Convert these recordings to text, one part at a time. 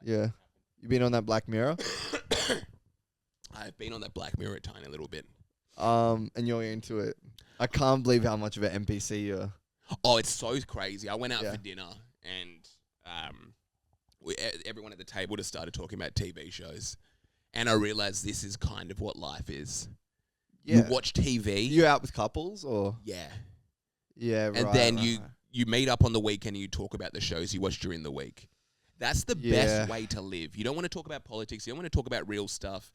Yeah. You been on that Black Mirror? I've been on that Black Mirror a tiny little bit. And you're into it. I can't believe how much of an NPC you are. Oh, it's so crazy. I went out Yeah. for dinner and everyone at the table just started talking about TV shows. And I realized this is kind of what life is. Yeah. You watch TV. You out with couples or? Yeah. Yeah, right. And then right. you meet up on the weekend and you talk about the shows you watch during the week. That's the best way to live. You don't want to talk about politics. You don't want to talk about real stuff.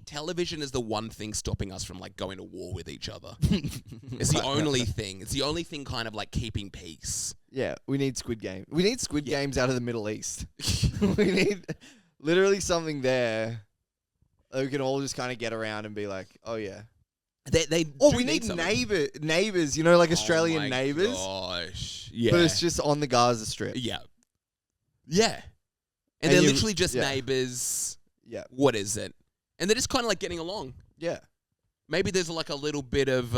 Television is the one thing stopping us from like going to war with each other. It's the only thing. It's the only thing kind of like keeping peace. Yeah, we need Squid Games. We need Squid Games out of the Middle East. We need literally something there that we can all just kind of get around and be like, oh yeah. We need neighbors, you know, like Australian neighbors. Gosh. Yeah. But it's just on the Gaza Strip. Yeah. Yeah. And they're literally just neighbors. Yeah. What is it? And they're just kind of like getting along. Yeah. Maybe there's like a little bit of,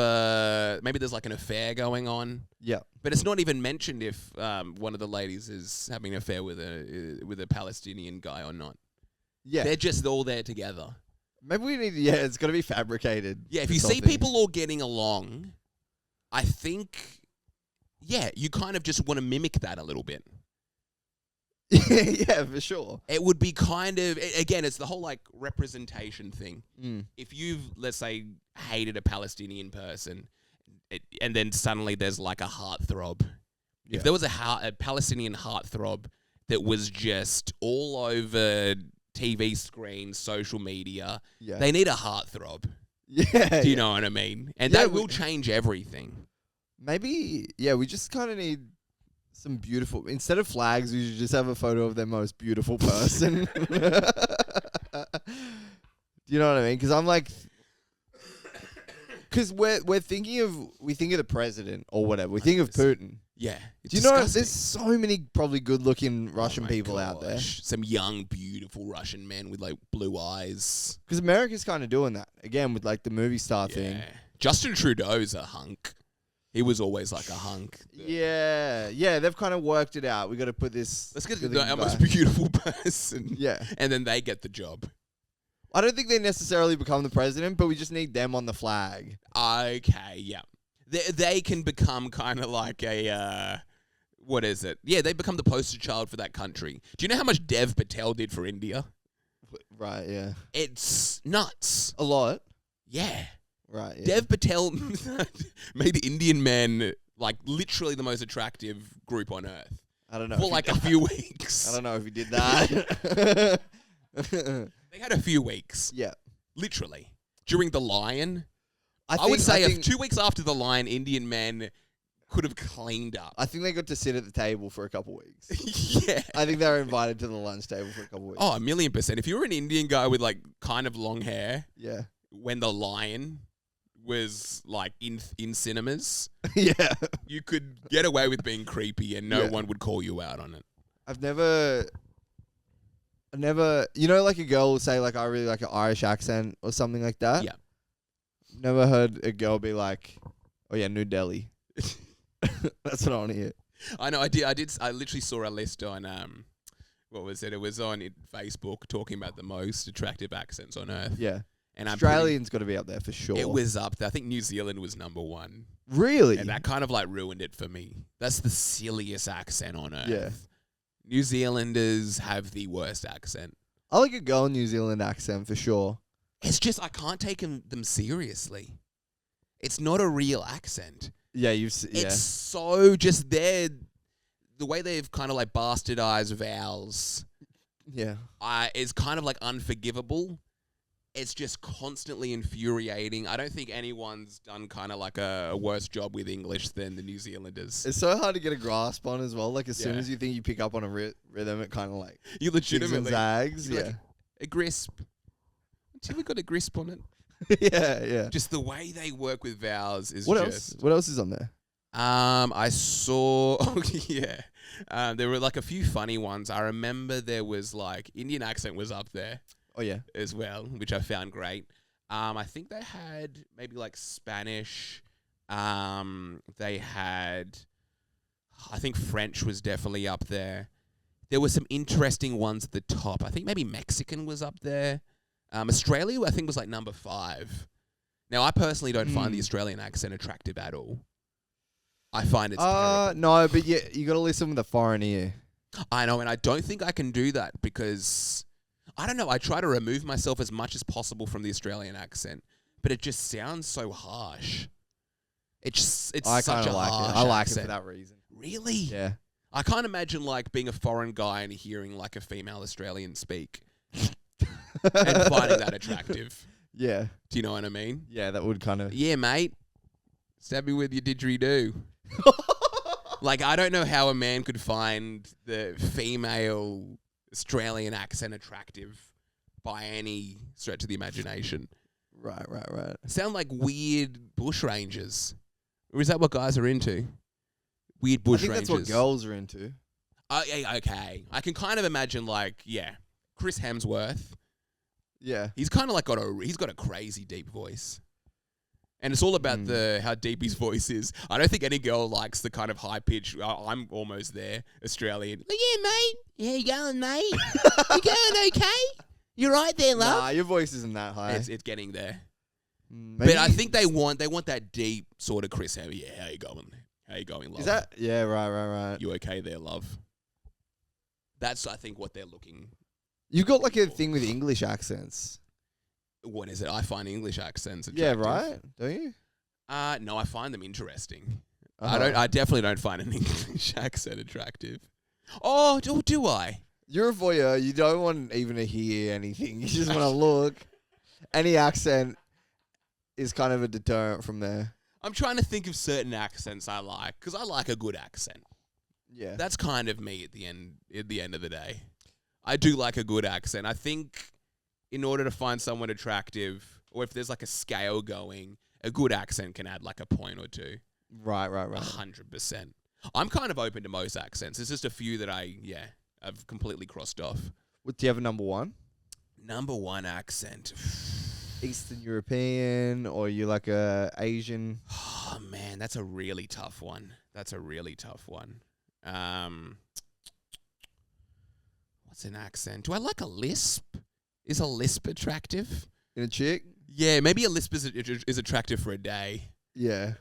maybe there's like an affair going on. Yeah. But it's not even mentioned if one of the ladies is having an affair with a Palestinian guy or not. Yeah. They're just all there together. Maybe we need, it's got to be fabricated. Yeah, if you see people all getting along, I think, you kind of just want to mimic that a little bit. Yeah, for sure. It would be kind of, again, it's the whole like representation thing. If you've, let's say, hated a Palestinian person, and then suddenly there's like a heartthrob. Yeah. If there was a Palestinian heartthrob that was just all over TV screens, social media, they need a heartthrob. Yeah. Do you know what I mean? And that will change everything. Maybe, we just kind of need some beautiful, instead of flags, we should just have a photo of their most beautiful person. Do you know what I mean? Because I'm like, because we think of the president or whatever. We think of Putin. Yeah. Do you know there's so many probably good-looking Russian people out there. Some young, beautiful Russian men with like blue eyes. Because America's kind of doing that again with like the movie star thing. Justin Trudeau's a hunk. He was always like a hunk. Yeah, they've kind of worked it out. We got to put this. Let's get our most beautiful person. Yeah, and then they get the job. I don't think they necessarily become the president, but we just need them on the flag. Okay, yeah. They can become kind of like a, what is it? Yeah, they become the poster child for that country. Do you know how much Dev Patel did for India? Right, yeah. It's nuts. A lot? Yeah. Right, yeah. Dev Patel made Indian men like literally the most attractive group on earth. I don't know. For like a few weeks. I don't know if he did that. They had a few weeks. Yeah. Literally. During The Lion. I would say 2 weeks after The Lion, Indian men could have cleaned up. I think they got to sit at the table for a couple weeks. Yeah. I think they were invited to the lunch table for a couple weeks. Oh, 1,000,000%. If you were an Indian guy with like kind of long hair. Yeah. When The Lion was like in cinemas. Yeah. You could get away with being creepy and no one would call you out on it. I've never, you know, like a girl will say like, I really like an Irish accent or something like that. Yeah. Never heard a girl be like, oh yeah, New Delhi. That's what I want to hear. I know. I did. I literally saw a list on what was it? It was on Facebook talking about the most attractive accents on earth. Yeah. And Australian's got to be up there for sure. It was up there. I think New Zealand was #1. Really? And that kind of like ruined it for me. That's the silliest accent on earth. Yeah. New Zealanders have the worst accent. I like a girl New Zealand accent for sure. It's just I can't take them seriously. It's not a real accent. Yeah, It's so just the way they've kind of like bastardized vowels. Yeah. Is kind of like unforgivable. It's just constantly infuriating. I don't think anyone's done kind of like a worse job with English than the New Zealanders. It's so hard to get a grasp on as well. Like as soon as you think you pick up on a rhythm, it kind of like you legitimately zags. Yeah, like, a grisp. Have we got a grisp on it? Yeah. Just the way they work with vowels is What else? What else is on there? I saw. There were like a few funny ones. I remember there was like Indian accent was up there. Oh yeah, as well, which I found great. I think they had maybe like Spanish. They had, I think French was definitely up there. there were some interesting ones at the top. I think maybe Mexican was up there. Australia, I think, was like number 5. Now, I personally don't find the Australian accent attractive at all. I find it's terrible. No, but yeah, you got to listen with a foreign ear. I know, and I don't think I can do that because, I don't know, I try to remove myself as much as possible from the Australian accent, but it just sounds so harsh. It's such a harsh accent. I like it for that reason. Really? Yeah. I can't imagine like being a foreign guy and hearing like a female Australian speak and finding that attractive. Yeah. Do you know what I mean? Yeah, that would kind of... Yeah, mate. Stab me with your didgeridoo. Like, I don't know how a man could find the female Australian accent attractive by any stretch of the imagination. Right. Sound like weird bushrangers. Or is that what guys are into? Weird bushrangers. I think that's what girls are into. Okay. I can kind of imagine, like, Chris Hemsworth. Yeah. He's kind of like he's got a crazy deep voice. And it's all about how deep his voice is. I don't think any girl likes the kind of high pitch. I'm almost there, Australian. Yeah, mate. How you going, mate? You going okay? You right there, love? Nah, your voice isn't that high. It's getting there. Maybe But I think they want that deep sort of Chris Hemsworth. Yeah, how you going? How you going, love? Is that? Yeah, right. You okay there, love? That's, I think, what they're looking. You've got like a thing with English accents. What is it? I find English accents Yeah, attractive. right? Don't you? No, I find them interesting. Uh-huh. I definitely don't find an English accent attractive. Oh, do I? You're a voyeur. You don't want even to hear anything. You just want to look. Any accent is kind of a deterrent from there. I'm trying to think of certain accents I like because I like a good accent. Yeah. That's kind of me at the end of the day. I do like a good accent. I think in order to find someone attractive, or if there's like a scale going, a good accent can add like a point or two. Right. 100%. I'm kind of open to most accents. There's just a few that I've completely crossed off. Do you have a number one? Number one accent. Eastern European, or you like a Asian? Oh man, that's a really tough one. What's an accent? Do I like a lisp? Is a lisp attractive? In a chick? Yeah, maybe a lisp is attractive for a day. Yeah.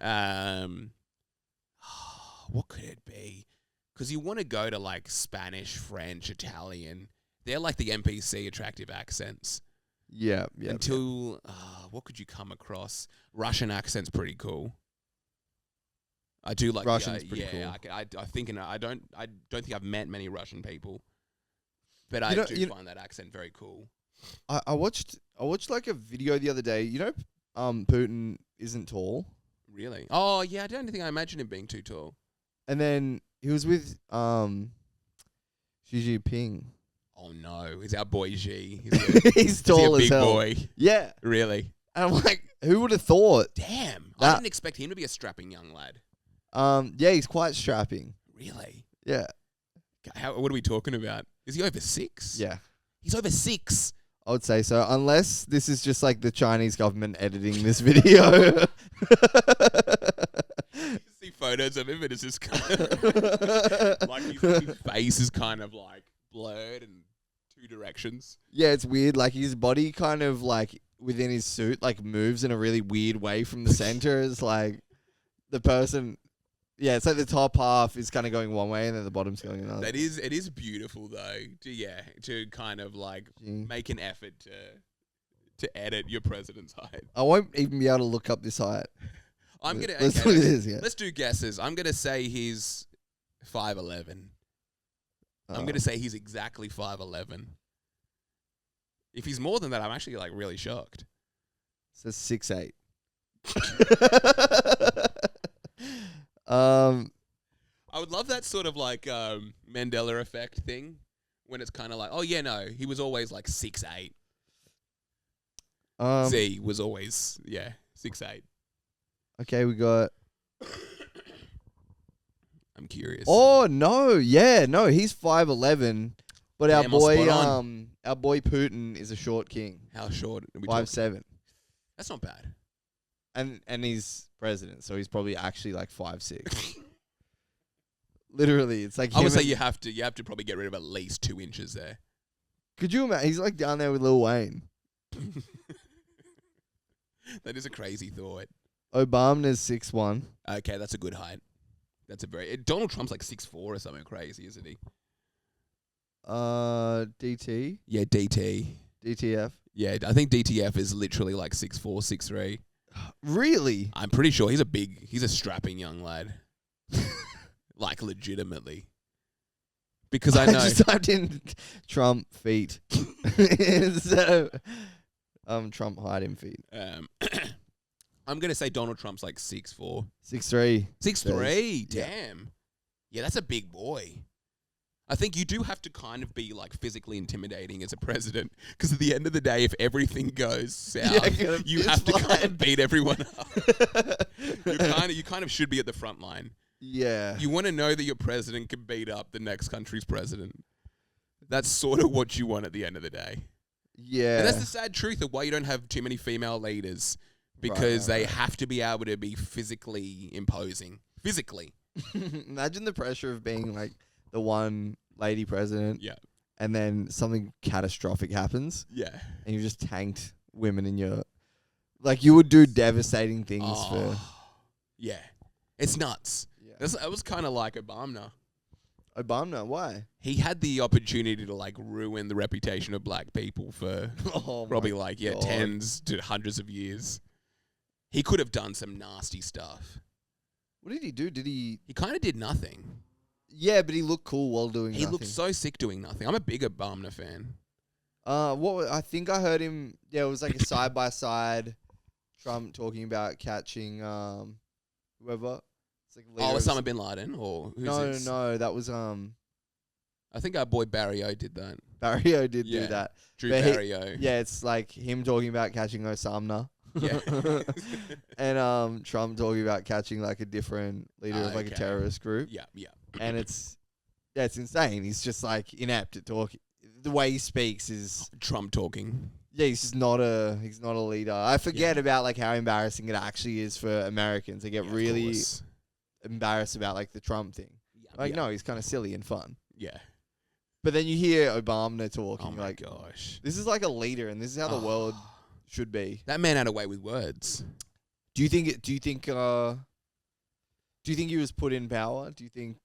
What could it be? Because you want to go to like Spanish, French, Italian. They're like the NPC attractive accents. Yeah. What could you come across? Russian accent's pretty cool. I do like Russian's pretty cool. I don't think I've met many Russian people, but I find that accent very cool. I watched like a video the other day. You know, Putin isn't tall. Really? Oh yeah, I don't think I imagine him being too tall. And then he was with Xi Jinping. Oh no, he's our boy Xi. He's tall as as hell. Boy. Yeah. Really? And I'm like, who would have thought? Damn. I didn't expect him to be a strapping young lad. Yeah, he's quite strapping. Really? Yeah. What are we talking about? Is he over 6? Yeah. He's over 6. I would say so, unless this is just like the Chinese government editing this video. You see photos of him and it's just kind of like his face is kind of like blurred in 2 directions. Yeah, it's weird. Like his body kind of like within his suit like moves in a really weird way from the center. It's like the person... Yeah, it's like the top half is kind of going one way and then the bottom's going another. It is beautiful though. To kind of like make an effort to edit your president's height. I won't even be able to look up this height. Let's do guesses. I'm gonna say he's 5'11". I'm gonna say he's exactly 5'11". If he's more than that, I'm actually like really shocked. So 6'8". I would love that sort of like Mandela effect thing when it's kind of like, oh yeah, no, he was always like 6'8". Z was always 6'8". Okay, we got. I'm curious. Oh no, no, he's 5'11", but our boy Putin is a short king. How short? Are we 5'7". That's not bad. And he's president, so he's probably actually like 5'6". Literally, it's like I would him say and- you have to probably get rid of at least 2 inches there. Could you imagine? He's like down there with Lil Wayne. That is a crazy thought. Obama's 6'1". Okay, that's a good height. That's a very Donald Trump's like 6'4" or something crazy, isn't he? DT, Yeah, DT. DTF. Yeah, I think DTF is literally like 6'4", 6'3". Really? I'm pretty sure he's a strapping young lad. Like legitimately. Because I know just typed in Trump feet. So, Trump hiding feet. I'm gonna say Donald Trump's like 6'4". 6'3". 6'3", Yeah. damn. Yeah, that's a big boy. I think you do have to kind of be like physically intimidating as a president, because at the end of the day, if everything goes south, you have to kind of beat everyone up. You kind of should be at the front line. Yeah. You want to know that your president can beat up the next country's president. That's sort of what you want at the end of the day. Yeah. And that's the sad truth of why you don't have too many female leaders, because they have to be able to be physically imposing. Physically. Imagine the pressure of being like the one lady president. Yeah. And then something catastrophic happens. Yeah. And you just tanked women in your... Like, you would do devastating things for... Yeah. It's nuts. Yeah. That was kind of like Obama. Obama, why? He had the opportunity to like ruin the reputation of black people for probably like God. tens to hundreds of years. He could have done some nasty stuff. What did he do? Did he... He kind of did nothing. Yeah, but he looked cool while doing He nothing. looked so sick doing nothing. I'm a big Obama fan. I think I heard him... Yeah, it was like a side-by-side Trump talking about catching whoever. It's like leader of Osama bin Laden or who's this? No, that was I think our boy Barrio did that. Barrio did Yeah. do that. Drew But Barrio. Yeah, it's like him talking about catching Osama. Yeah. And Trump talking about catching like a different leader of like a Okay. terrorist group. Yeah, yeah. And it's insane. He's just like inept at talking. The way he speaks is Trump talking. yeah, he's not a leader. I forget about like how embarrassing it actually is for Americans. They get Yeah, of really course. embarrassed about like the Trump thing. Yeah, Like yeah. no, he's kind of silly and fun. Yeah. But then you hear Obama talking Oh my like gosh. this is like a leader and this is how the world should be. That man had a way with words. Do you think he was put in power? Do you think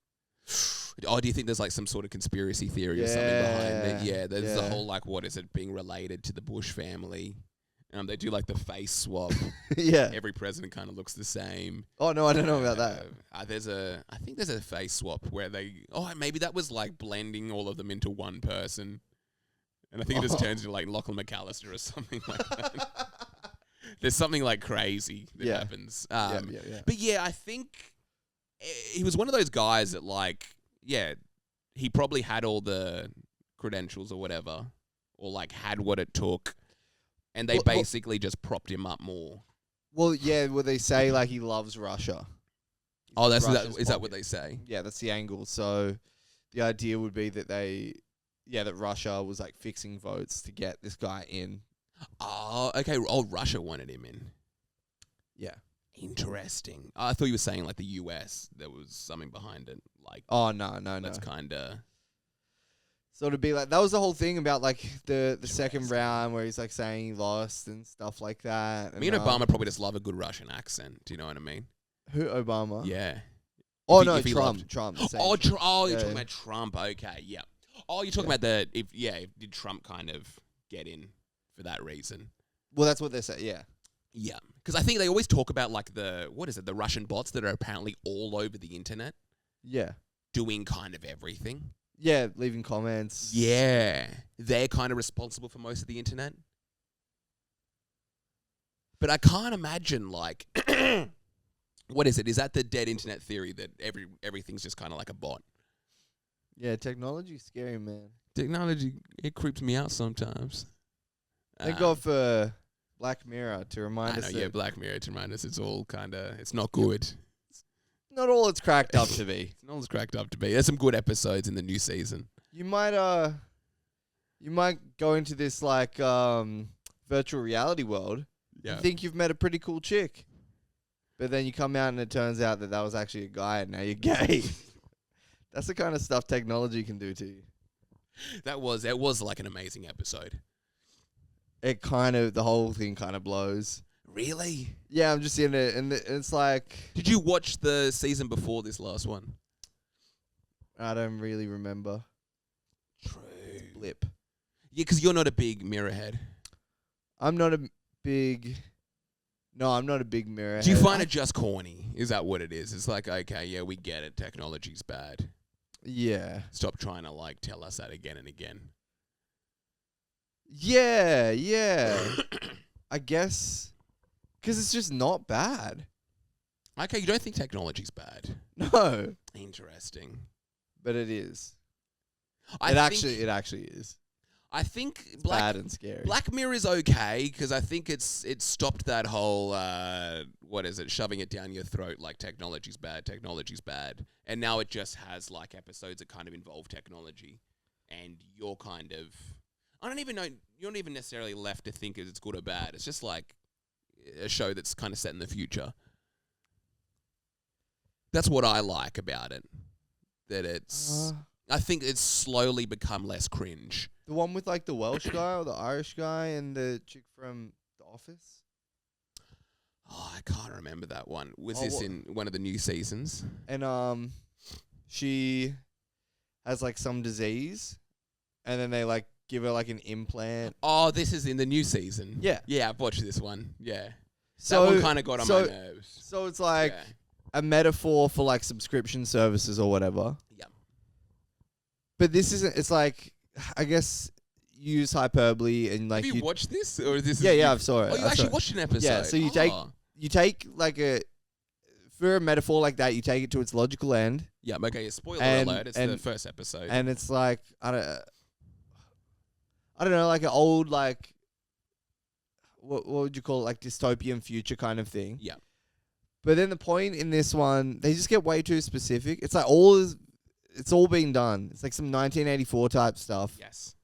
Oh, do you think there's like some sort of conspiracy theory or something behind it? Yeah, there's the yeah. whole like, what is it, being related to the Bush family? They do like the face swap. yeah. Every president kind of looks the same. Oh no, I don't know about that. I think there's a face swap where maybe that was like blending all of them into one person. And I think it just turns into like Lachlan McAllister or something like that. There's something like crazy that Yeah. happens. Yeah. But yeah, I think he was one of those guys that like, yeah, he probably had all the credentials or whatever, or like had what it took, and they Well, basically just propped him up more. Well, yeah, well they say like he loves Russia. Oh, is Russia's that what pocket. they say? Yeah, that's the angle. So the idea would be that that Russia was like fixing votes to get this guy in. Oh, okay. Oh, Russia wanted him in. Yeah. Interesting. I thought you were saying like the US. There was something behind it. Like, Oh no. that's kind of. So it'd be like that was the whole thing about like the second round where he's like saying he lost and stuff like that. Me and Obama probably just love a good Russian accent. Do you know what I mean? Who Obama? Yeah. Oh If he- no, if he Trump. loved- Trump. the same Oh, shit. you're Yeah, talking yeah. about Trump. Okay, yeah. Oh, you're talking about did Trump kind of get in for that reason? Well, that's what they say. Yeah. Yeah, because I think they always talk about like the Russian bots that are apparently all over the internet Yeah. doing kind of everything. Yeah. Leaving comments. Yeah, they're kind of responsible for most of the internet. But I can't imagine like, what is it? Is that the dead internet theory that everything's just kind of like a bot? Yeah. Technology's scary, man. Technology, it creeps me out sometimes. Thank God for Black Mirror to I remind know, us yeah, that Black Mirror to remind us it's all kind of, it's not good. not all it's cracked up to be. It's not all it's cracked up to be. There's some good episodes in the new season. You might go into this like virtual reality world. Yeah. You think you've met a pretty cool chick, but then you come out and it turns out that was actually a guy and now you're gay. That's the kind of stuff technology can do to you. That was like an amazing episode. The whole thing kind of blows. Really? Yeah, I'm just in it, and it's like... Did you watch the season before this last one? I don't really remember. True. Blip. Yeah, because you're not a big mirror head. I'm not a big mirror Do you head. find it just corny? Is that what it is? It's like, okay, yeah, we get it. Technology's bad. Yeah. Stop trying to like tell us that again and again. Yeah. I guess because it's just not bad. Okay, you don't think technology's bad? No, Interesting. but it is. It It actually is. I think It's bad and scary. Black Mirror is okay because I think it stopped that whole shoving it down your throat like technology's bad, and now it just has like episodes that kind of involve technology, and you're kind of I don't even know you're not even necessarily left to think it's good or bad. It's just like a show that's kind of set in the future. That's what I like about it. That it's I think it's slowly become less cringe. The one with like the Welsh guy or the Irish guy and the chick from The Office? Oh, I can't remember that one. Was this in one of the new seasons? And she has like some disease and then they like give her like an implant. Oh, this is in the new season. Yeah. Yeah, I've watched this one. Yeah. So that one kind of got on my nerves. So it's like a metaphor for like subscription services or whatever. Yeah. But this isn't, it's like, I guess, use hyperbole and like... Have you watched this? Or is this Yeah, I saw it. Oh, you actually watched an episode? Yeah, so you take like for a metaphor like that, you take it to its logical end. Yeah, okay, spoiler alert, it's the first episode. And it's like, I don't know, like an old, like, what would you call it, like dystopian future kind of thing. Yeah. But then the point in this one, they just get way too specific. It's like it's all being done. It's like some 1984 type stuff. Yes.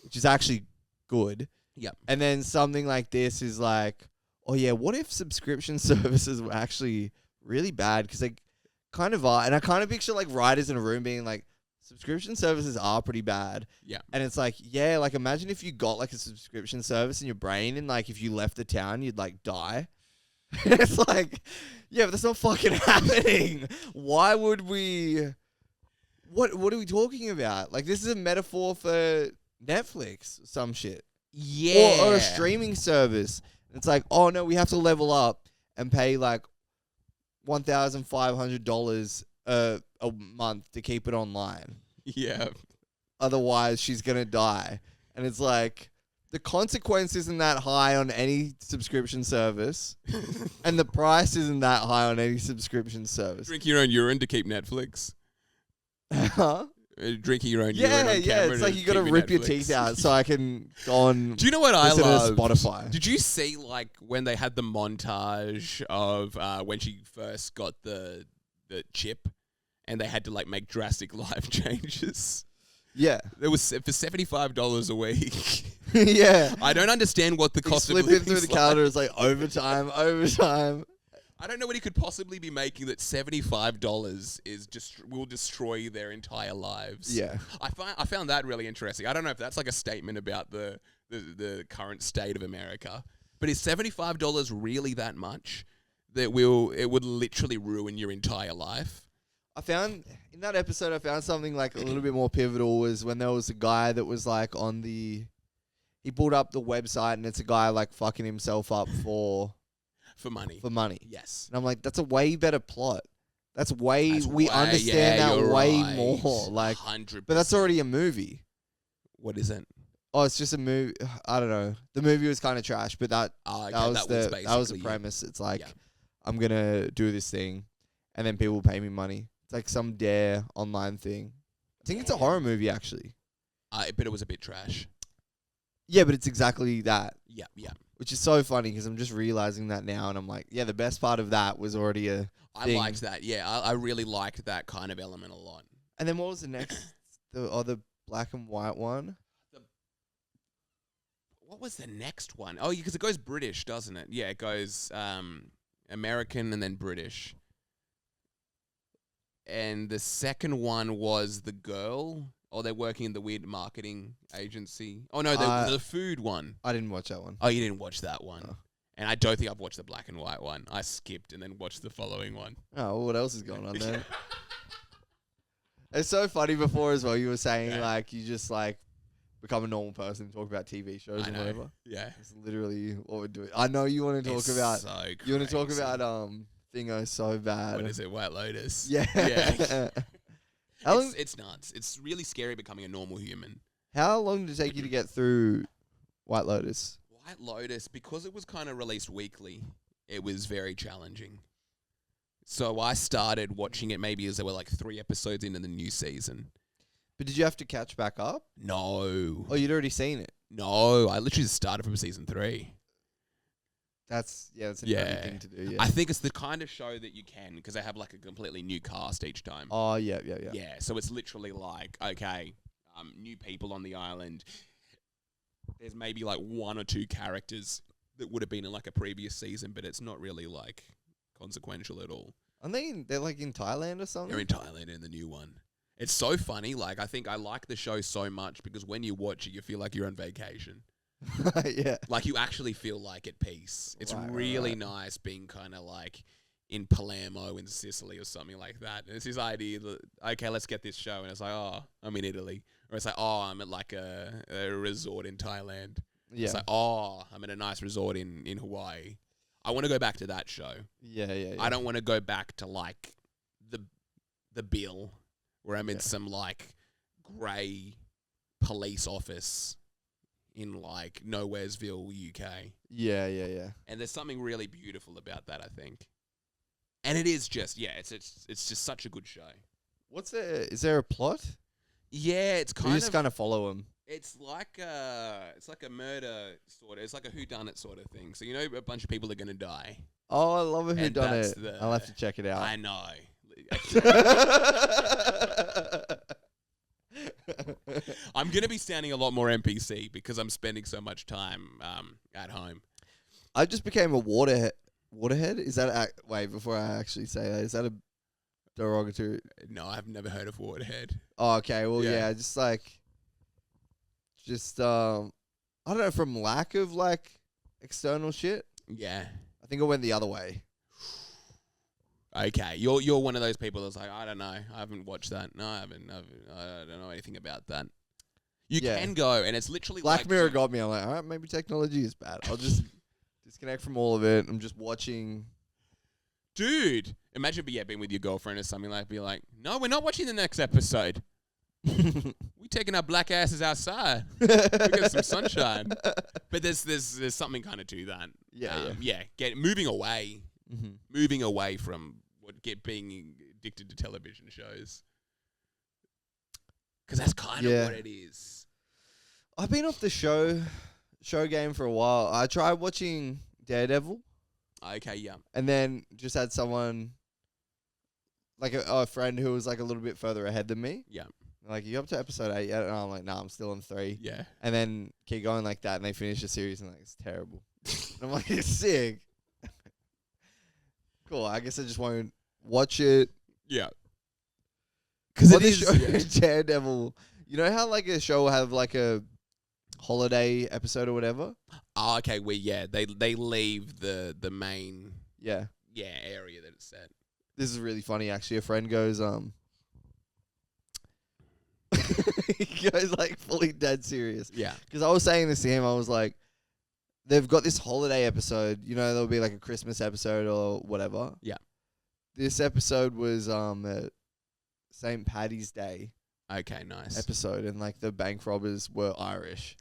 Which is actually good. Yep. And then something like this is like, oh yeah, what if subscription services were actually really bad? Because they kind of are. And I kind of picture like writers in a room being like, subscription services are pretty bad. Yeah. And it's like, yeah, like imagine if you got like a subscription service in your brain and like if you left the town, you'd like die. It's like, yeah, but that's not fucking happening. Why would we... What are we talking about? Like, this is a metaphor for Netflix, some shit. Yeah. Or a streaming service. It's like, oh no, we have to level up and pay like $1,500 a month to keep it online. Yeah. Otherwise, she's going to die. And it's like, the consequence isn't that high on any subscription service. And the price isn't that high on any subscription service. Drink your own urine to keep Netflix. Huh? Drinking your own urine on camera. It's like you got to rip your teeth out so I can go on. Do you know what I love? Spotify. Did you see like when they had the montage of when she first got the chip, and they had to like make drastic life changes? Yeah, it was for $75 a week. Yeah, I don't understand what the cost of living living through the calendar is like overtime. I don't know what he could possibly be making that $75 is will destroy their entire lives. Yeah. I found that really interesting. I don't know if that's like a statement about the current state of America, but is $75 really that much that it would literally ruin your entire life? I found in that episode, I found something like a little bit more pivotal was when there was a guy that was like he pulled up the website and it's a guy like fucking himself up for money. Yes. And I'm like, that's a way better plot. We understand that way more. Like, 100%. But that's already a movie. What is it? Oh, it's just a movie. I don't know. The movie was kind of trash, but that was the premise. It's like, I'm going to do this thing and then people pay me money. It's like some Dare online thing. I think it's a horror movie, actually. But it was a bit trash. Yeah, but it's exactly that. Yeah. Which is so funny because I'm just realizing that now, and I'm like, yeah, the best part of that was already a thing. I liked that. Yeah, I really liked that kind of element a lot. And then what was the next? the black and white one? What was the next one? Oh, because it goes British, doesn't it? Yeah, it goes American and then British. And the second one was the girl. Oh, they're working in the weird marketing agency. Oh, no, the food one. I didn't watch that one. Oh, you didn't watch that one. Oh. And I don't think I've watched the black and white one. I skipped and then watched the following one. Oh, well, what else is going on there? It's so funny before as well. You were saying, like, you just, like, become a normal person and talk about TV shows and whatever. Yeah. It's literally what we're doing. I know you want to talk about... So you want to talk about, Thingo so bad. What is it? White Lotus? Yeah. Yeah. How long, it's nuts. It's really scary becoming a normal human. how long did it take you to get through White Lotus? White Lotus, because it was kind of released weekly, it was very challenging. So I started watching it maybe as there were like 3 episodes into the new season. But did you have to catch back up? No. Oh, you'd already seen it? No, I literally started from season 3. That's a funny thing to do, yeah. I think it's the kind of show that you can, because they have like a completely new cast each time. Oh, yeah. Yeah, so it's literally like, okay, new people on the island. There's maybe like 1 or 2 characters that would have been in like a previous season, but it's not really like consequential at all. Are they're like in Thailand or something? They're in Thailand in the new one. It's so funny. Like, I think I like the show so much because when you watch it, you feel like you're on vacation. Yeah. Like, you actually feel like at peace. It's Right. nice being kind of like in Palermo in Sicily or something like that. And it's this idea that, okay, let's get this show. And it's like, oh, I'm in Italy. Or it's like, oh, I'm at like a resort in Thailand. Yeah. It's like, oh, I'm at a nice resort in Hawaii. I want to go back to that show. Yeah. I don't want to go back to like the Bill where I'm in some like grey police office in like Nowheresville, UK. Yeah. And there's something really beautiful about that, I think. And it is just, it's just such a good show. Is there a plot? Yeah, it's You just kind of follow them. It's like a murder sort of. It's like a whodunit sort of thing. So you know a bunch of people are going to die. Oh, I love a And whodunit. that's I'll have to check it out. I know. I'm going to be sounding a lot more NPC because I'm spending so much time at home. I just became a waterhead. Waterhead? Is that wait, before I actually say that, is that a derogatory? No, I've never heard of Waterhead. Oh, okay. Well, Yeah. yeah, just I don't know, from lack of like external shit. Yeah. I think I went the other way. Okay, you're one of those people that's like, I don't know, I haven't watched that. No, I haven't. I don't know anything about that. You can go, and it's literally Black Mirror got me. I'm like, all right, maybe technology is bad. I'll just disconnect from all of it. I'm just watching. Dude, imagine being with your girlfriend or something like, be like, no, we're not watching the next episode. We taking our black asses outside. We get some sunshine. But there's something kind of to that. Moving away. Mm-hmm. Moving away from being addicted to television shows. Because that's kind of what it is. I've been off the show game for a while. I tried watching Daredevil. Okay, yeah. And then just had someone, like a friend who was like a little bit further ahead than me. Yeah. Like, you up to episode 8 yet? And I'm like, nah, I'm still on 3. Yeah. And then keep going like that, and they finish the series, and like, it's terrible. And I'm like, it's sick. Cool. I guess I just won't watch it. Yeah. Because it is Daredevil. You know how like a show will have like a holiday episode or whatever? Oh, okay. They leave the main area that it's set. This is really funny, actually. A friend goes, he goes like fully dead serious. Yeah. Because I was saying this to him, I was like, they've got this holiday episode. You know, there'll be like a Christmas episode or whatever. Yeah. This episode was St. Paddy's Day. Okay, nice. Episode, and like the bank robbers were Irish.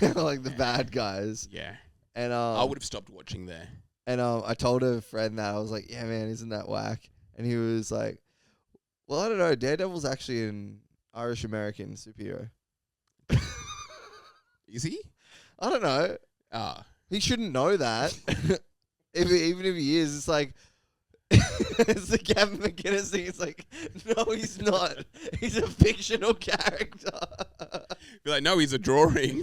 Like the bad guys. Yeah. And I would have stopped watching there. And I told a friend that. I was like, yeah, man, isn't that whack? And he was like, well, I don't know. Daredevil's actually an Irish-American superhero. Is he? I don't know. He shouldn't know that. Even if he is, it's like, it's the Gavin McInnes thing. It's like, no, he's not. He's a fictional character. Be like, no, he's a drawing.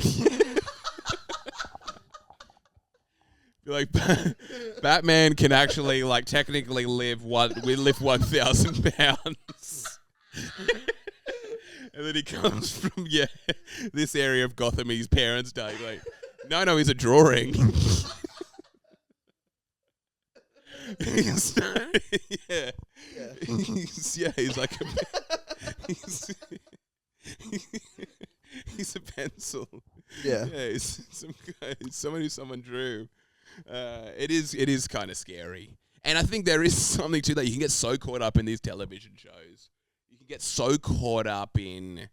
Be Like Batman can actually like technically live 1,000 pounds. And then he comes from this area of Gotham. His parents died. Like, no, he's a drawing. He's like he's a pencil. Yeah, he's some guy, someone who someone drew. It is kind of scary, and I think there is something to that. You can get so caught up in these television shows. You can get so caught up in.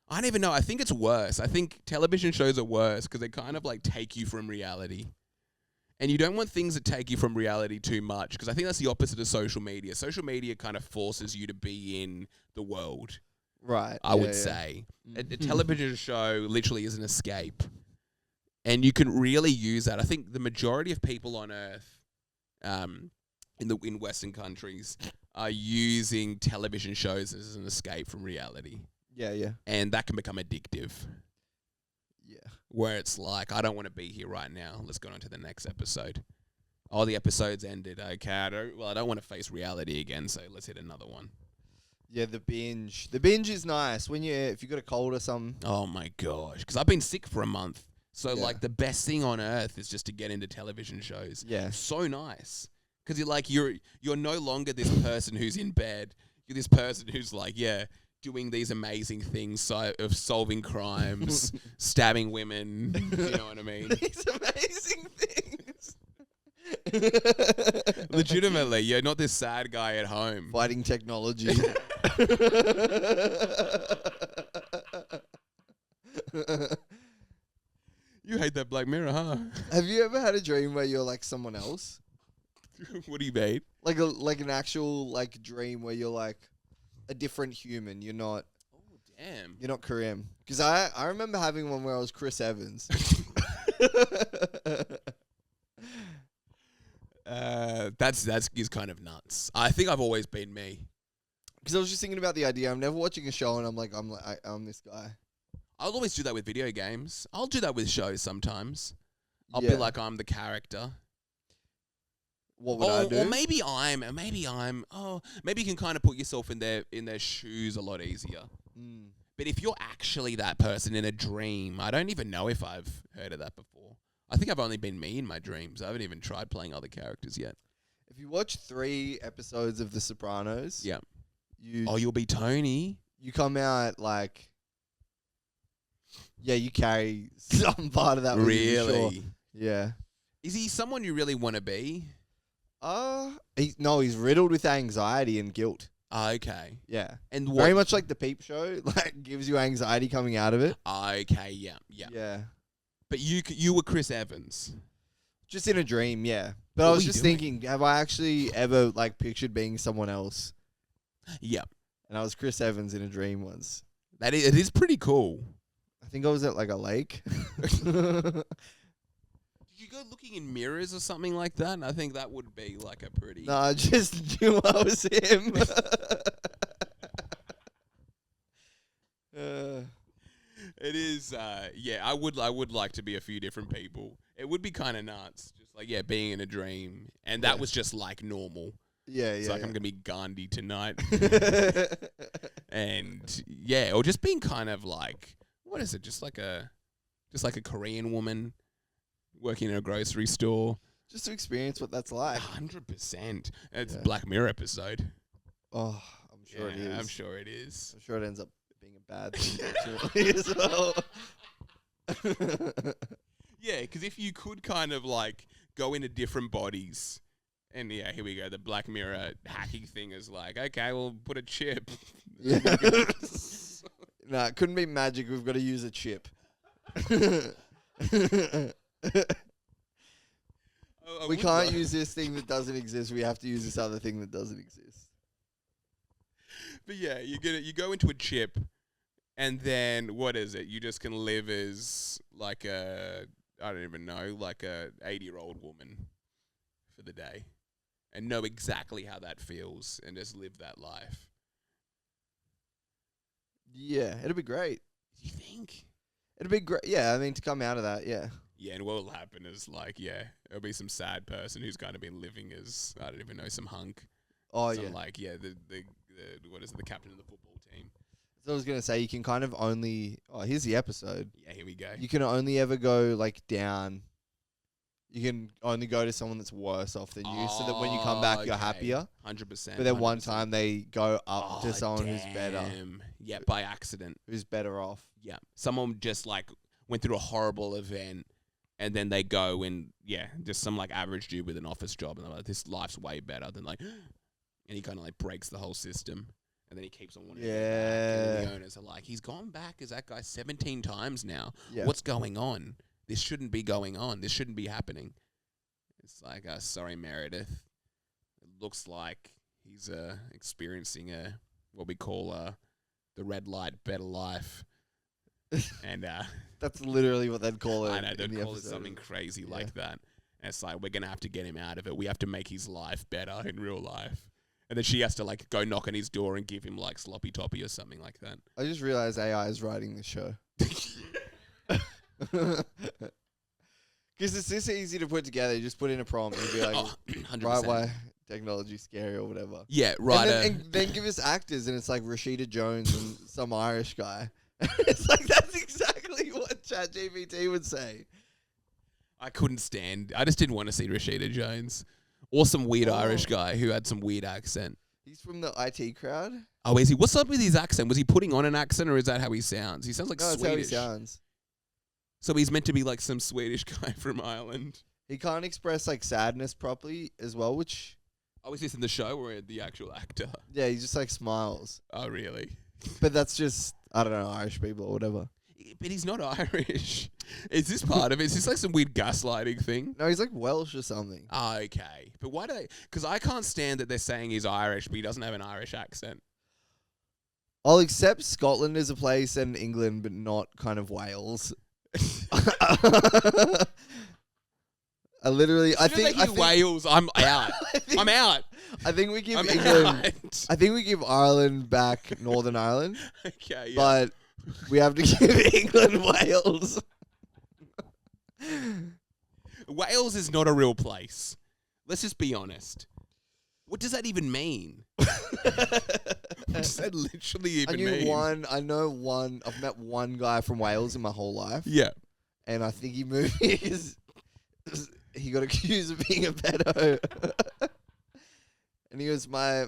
I don't even know. I think it's worse. I think television shows are worse because they kind of like take you from reality. And you don't want things that take you from reality too much because I think that's the opposite of social media. Social media kind of forces you to be in the world. Right. I would say. A television show literally is an escape. And you can really use that. I think the majority of people on Earth in Western countries are using television shows as an escape from reality. Yeah. And that can become addictive. Yeah. Where it's like, I don't want to be here right now. Let's go on to the next episode. Oh, the episode's ended. Okay, I don't want to face reality again, so let's hit another one. Yeah, the binge. The binge is nice if you got a cold or something. Oh my gosh, because I've been sick for a month. So like the best thing on earth is just to get into television shows. Yeah. So nice. Because you're no longer this person who's in bed. You're this person who's like, doing these amazing things of solving crimes, stabbing women. You know what I mean? These amazing things. Legitimately, you're not this sad guy at home. Fighting technology. You hate that Black Mirror, huh? Have you ever had a dream where you're like someone else? What do you mean? Like an actual like dream where you're like a different human. You're not. Oh damn! You're not Kareem. Because I remember having one where I was Chris Evans. That's is kind of nuts. I think I've always been me. Because I was just thinking about the idea. I'm never watching a show and I'm this guy. I'll always do that with video games. I'll do that with shows sometimes. I'll be like I'm the character. What would I do? Or maybe you can kind of put yourself in their shoes a lot easier. Mm. But if you're actually that person in a dream, I don't even know if I've heard of that before. I think I've only been me in my dreams. I haven't even tried playing other characters yet. If you watch 3 episodes of The Sopranos, you'll be Tony. You come out like, you carry some part of that. Really? Sure. Yeah. Is he someone you really want to be? He's riddled with anxiety and guilt. Okay. Yeah. And very much like the Peep Show, like gives you anxiety coming out of it. Okay, yeah. Yeah. But you were Chris Evans. Just in a dream, yeah. But I was just thinking, have I actually ever like pictured being someone else? Yeah. And I was Chris Evans in a dream once. It is pretty cool. I think I was at like a lake. Did you go looking in mirrors or something like that? I think that would be like a pretty... No, I just knew I was him. It is, I would like to be a few different people. It would be kind of nuts, just like, being in a dream. And that was just like normal. Yeah. It's like I'm going to be Gandhi tonight. And, or just being kind of like, what is it? Just like a Korean woman working in a grocery store. Just to experience what that's like. 100%. It's a Black Mirror episode. Oh, I'm sure it is. I'm sure it is. I'm sure it ends up being a bad thing, actually, as well. Yeah, because if you could kind of like go into different bodies, and here we go, the Black Mirror hacking thing is like, okay, we'll put a chip. Yeah. Nah, it couldn't be magic. We've got to use a chip. We can't use this thing that doesn't exist. We have to use this other thing that doesn't exist. But you go into a chip, and then what is it? You just can live as like a 80-year-old woman for the day, and know exactly how that feels, and just live that life. Yeah, it'd be great. You think? It'd be great. Yeah, I mean, to come out of that, yeah. Yeah, and what will happen is like, it'll be some sad person who's kind of been living as, I don't even know, some hunk. Oh, some yeah. like, the what is it, the captain of the football team. So I was going to say, you can kind of only... Oh, here's the episode. Yeah, here we go. You can only ever go, like, down. You can only go to someone that's worse off than you, so that when you come back, you're happier. 100%. But then one time they go up to someone who's better. Yeah, by accident. Who's better off. Yeah. Someone just, like, went through a horrible event, and then they go and, just some, like, average dude with an office job, and they're like, this life's way better than, like... And he kind of, like, breaks the whole system. And then he keeps on wanting to go back. And the owners are like, he's gone back as that guy 17 times now. Yeah. What's going on? This shouldn't be going on. This shouldn't be happening. It's like, sorry, Meredith. It looks like he's experiencing what we call the red light, better life. And that's literally what they'd call it. I know, they'd call it something crazy like that. And it's like, we're going to have to get him out of it. We have to make his life better in real life. And then she has to, like, go knock on his door and give him, like, sloppy toppy or something like that. I just realized AI is writing this show. Because it's this easy to put together. You just put in a prompt and be like, 100%. Right, why technology's scary or whatever. Yeah, right. And then give us actors, and it's like Rashida Jones and some Irish guy. It's like, that's exactly what ChatGPT would say. I couldn't stand. I just didn't want to see Rashida Jones. Or some weird Irish guy who had some weird accent. He's from the IT crowd? Oh, is he? What's up with his accent? Was he putting on an accent, or is that how he sounds? He sounds like Swedish. That's how he sounds. So he's meant to be like some Swedish guy from Ireland. He can't express, like, sadness properly as well, which... Oh, is this in the show or the actual actor? Yeah, he just, like, smiles. Oh, really? But that's just, I don't know, Irish people or whatever. But he's not Irish. Is this part of it? Is this like some weird gaslighting thing? No, he's like Welsh or something. Oh, okay. But why do they... Because I can't stand that they're saying he's Irish, but he doesn't have an Irish accent. I'll accept Scotland as a place and England, but not kind of Wales. I think Wales, I'm out. I'm out. I think we give England... I think we give Ireland back Northern Ireland. Okay, yeah. But... we have to give England Wales. Wales is not a real place. Let's just be honest. What does that even mean? What does that literally even mean? I've met one guy from Wales in my whole life. Yeah. And I think he moved he got accused of being a pedo. And he was my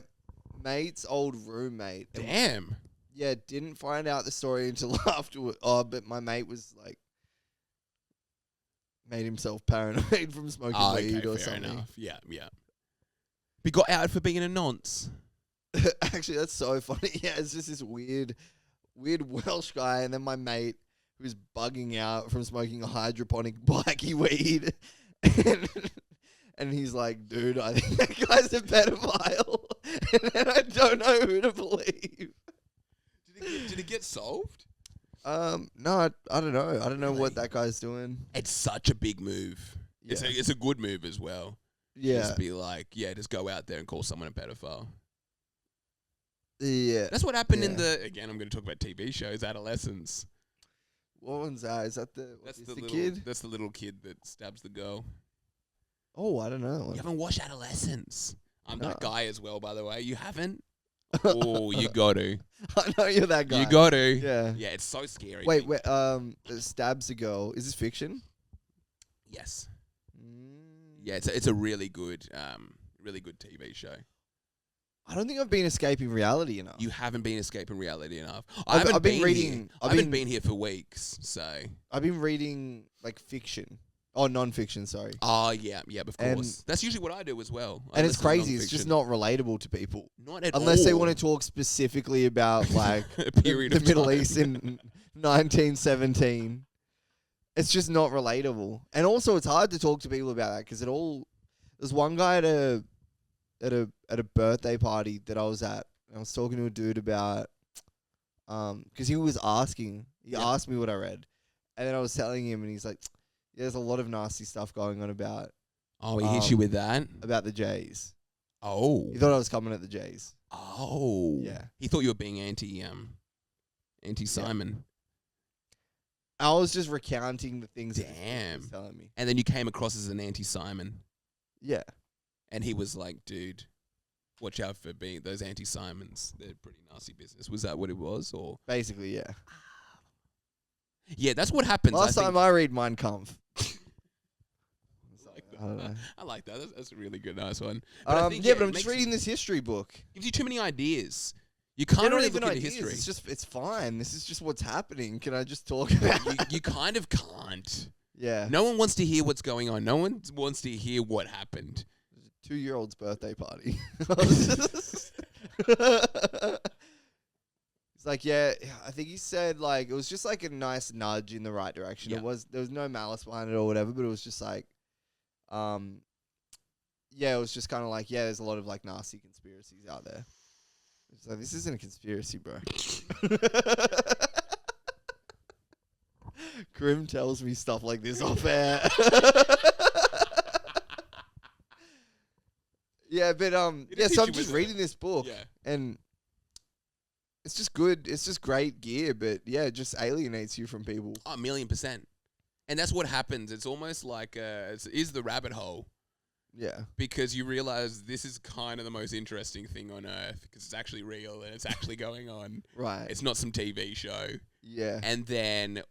mate's old roommate. Damn. Yeah, didn't find out the story until afterward. Oh, but my mate was like, made himself paranoid from smoking weed or something. Enough. Yeah. But got out for being a nonce. Actually, that's so funny. Yeah, it's just this weird Welsh guy, and then my mate who's bugging out from smoking a hydroponic blackie weed, and he's like, dude, I think that guy's a pedophile, and then I don't know who to believe. Did it get solved? No, I don't know. I don't know what that guy's doing. It's such a big move. Yeah. It's a good move as well. Yeah. Just be like, just go out there and call someone a pedophile. Yeah. That's what happened in again, I'm going to talk about TV shows, Adolescence. What one's that? Is that that's the kid? That's the little kid that stabs the girl. Oh, I don't know. You haven't watched Adolescence? I'm that guy as well, by the way. You haven't? Oh, you got to. I know you're that guy. You got to. Yeah. Yeah, it's so scary. Wait, stabs a girl. Is this fiction? Yes. Yeah, it's a really good TV show. I don't think I've been escaping reality enough. You haven't been escaping reality enough. I've been reading. I haven't been here for weeks, so I've been reading like fiction. Oh, non-fiction, sorry. Oh, yeah, of course. That's usually what I do as well. And it's crazy. It's just not relatable to people. Not at all. Unless they want to talk specifically about, like, the Middle East in 1917. It's just not relatable. And also, it's hard to talk to people about that because there's one guy at a birthday party that I was at. And I was talking to a dude about, because he asked me what I read. And then I was telling him, and he's like, there's a lot of nasty stuff going on about... Oh, he hit you with that? About the Jays. Oh. He thought I was coming at the Jays. Oh. Yeah. He thought you were being anti-Simon. I was just recounting the things that he Damn. was telling me. And then you came across as an anti-Simon. Yeah. And he was like, dude, watch out for being those anti-Simons. They're pretty nasty business. Was that what it was? Or Basically, yeah. yeah, that's what happens. Last time I read Mein Kampf. I don't know. I like that. That's a really good, nice one. But I I'm think, just reading this history book. Gives you too many ideas. You can't They're not really even look into ideas. history. It's fine. This is just what's happening. Can I just talk about it? You kind of can't. Yeah. No one wants to hear what's going on. No one wants to hear what happened. 2-year-old's birthday party. It's like, yeah, I think he said, like, it was just like a nice nudge in the right direction. Yeah. There was no malice behind it or whatever, but it was just like, yeah, it was just kind of like, yeah, there's a lot of like nasty conspiracies out there. It's like, this isn't a conspiracy, bro. Grim tells me stuff like this off air. Yeah, but yeah, so I'm just reading this book, and it's just good. It's just great gear, but yeah, it just alienates you from people. Oh, 1,000,000%. And that's what happens. It's almost like is the rabbit hole. Yeah. Because you realize this is kind of the most interesting thing on earth because it's actually real and it's actually going on. Right. It's not some TV show. Yeah. And then,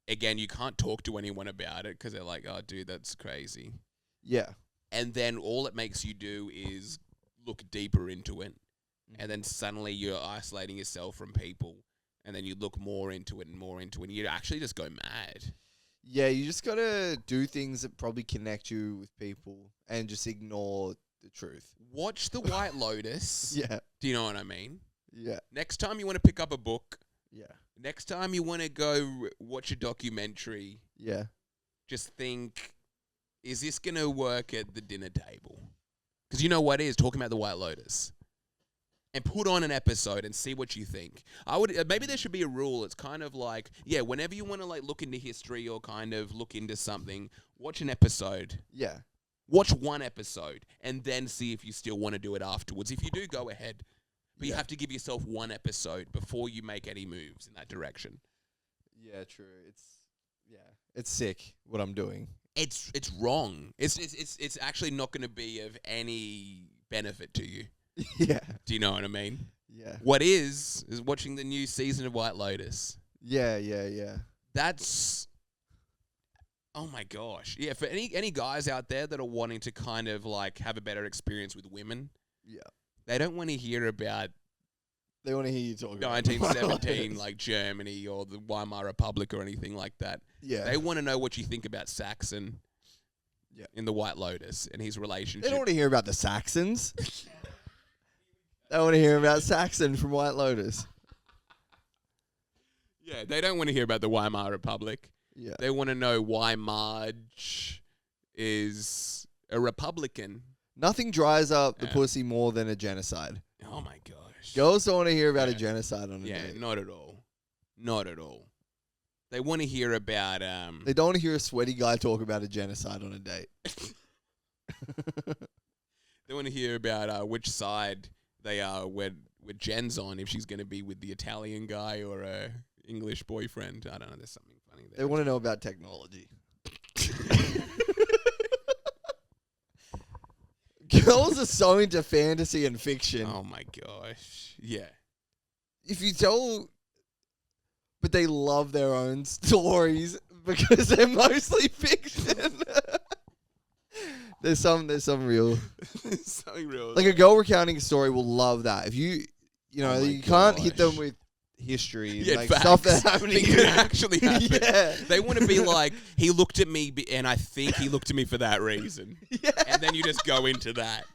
again, you can't talk to anyone about it because they're like, oh, dude, that's crazy. Yeah. And then all it makes you do is look deeper into it. And then suddenly you're isolating yourself from people. And then you look more into it and more into it. And you actually just go mad. Yeah, you just got to do things that probably connect you with people and just ignore the truth. Watch The White Lotus. Yeah. Do you know what I mean? Yeah. Next time you want to pick up a book. Yeah. Next time you want to go watch a documentary. Yeah. Just think, is this going to work at the dinner table? Because you know what it is, talking about The White Lotus. And put on an episode and see what you think. I would maybe there should be a rule. It's kind of like, yeah, whenever you want to like look into history or kind of look into something, watch an episode. Yeah. Watch one episode and then see if you still want to do it afterwards. If you do, go ahead. But you have to give yourself one episode before you make any moves in that direction. Yeah, true. It's sick what I'm doing. It's wrong. It's actually not going to be of any benefit to you. Yeah. Do you know what I mean? Yeah. What is watching the new season of White Lotus. Yeah, yeah, yeah. That's, oh my gosh. Yeah, for any guys out there that are wanting to kind of like have a better experience with women. Yeah. They don't want to hear about they want to hear you talk about 1917 like Germany or the Weimar Republic or anything like that. Yeah. They want to know what you think about Saxon in the White Lotus and his relationship. They don't want to hear about the Saxons. They want to hear about Saxon from White Lotus. Yeah, they don't want to hear about the Weimar Republic. Yeah. They want to know why Marge is a Republican. Nothing dries up the pussy more than a genocide. Oh my gosh. Girls don't want to hear about a genocide on a date. Yeah, not at all. Not at all. They want to hear about They don't want to hear a sweaty guy talk about a genocide on a date. They want to hear about which side they are with Jen's on, if she's going to be with the Italian guy or a English boyfriend. I don't know. There's something funny there. They want to know about technology. Girls are so into fantasy and fiction. Oh my gosh. Yeah. If you tell, but they love their own stories because they're mostly fiction. There's some real. Something real. Like a girl recounting a story will love that. If you know, Oh my you can't hit them gosh. with history, Yeah, like facts. stuff that happened. Things that actually happened. Yeah. They want to be like, he looked at me, and I think he looked at me for that reason. Yeah. And then you just go into that.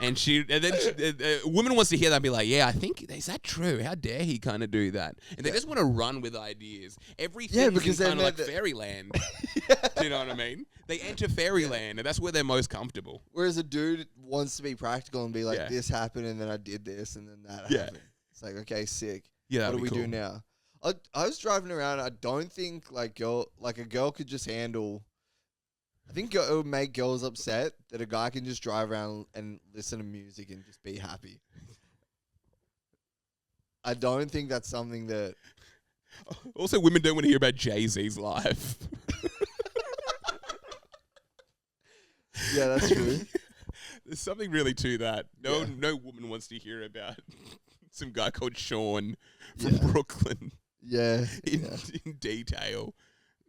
And then a woman wants to hear that and be like, yeah, I think, is that true? How dare he kind of do that? And they just want to run with ideas. Everything is kind of like fairyland. Do you know what I mean? They enter fairyland, and that's where they're most comfortable. Whereas a dude wants to be practical and be like, Yeah. this happened, and then I did this, and then that Yeah. happened. It's like, okay, sick. Yeah, What do that'd we be do cool. now? I was driving around. I don't think a girl could just handle. I think it would make girls upset that a guy can just drive around and listen to music and just be happy. I don't think that's something that Also, women don't want to hear about Jay-Z's life. Yeah, that's true. There's something really to that. No woman wants to hear about some guy called Sean from Brooklyn in detail.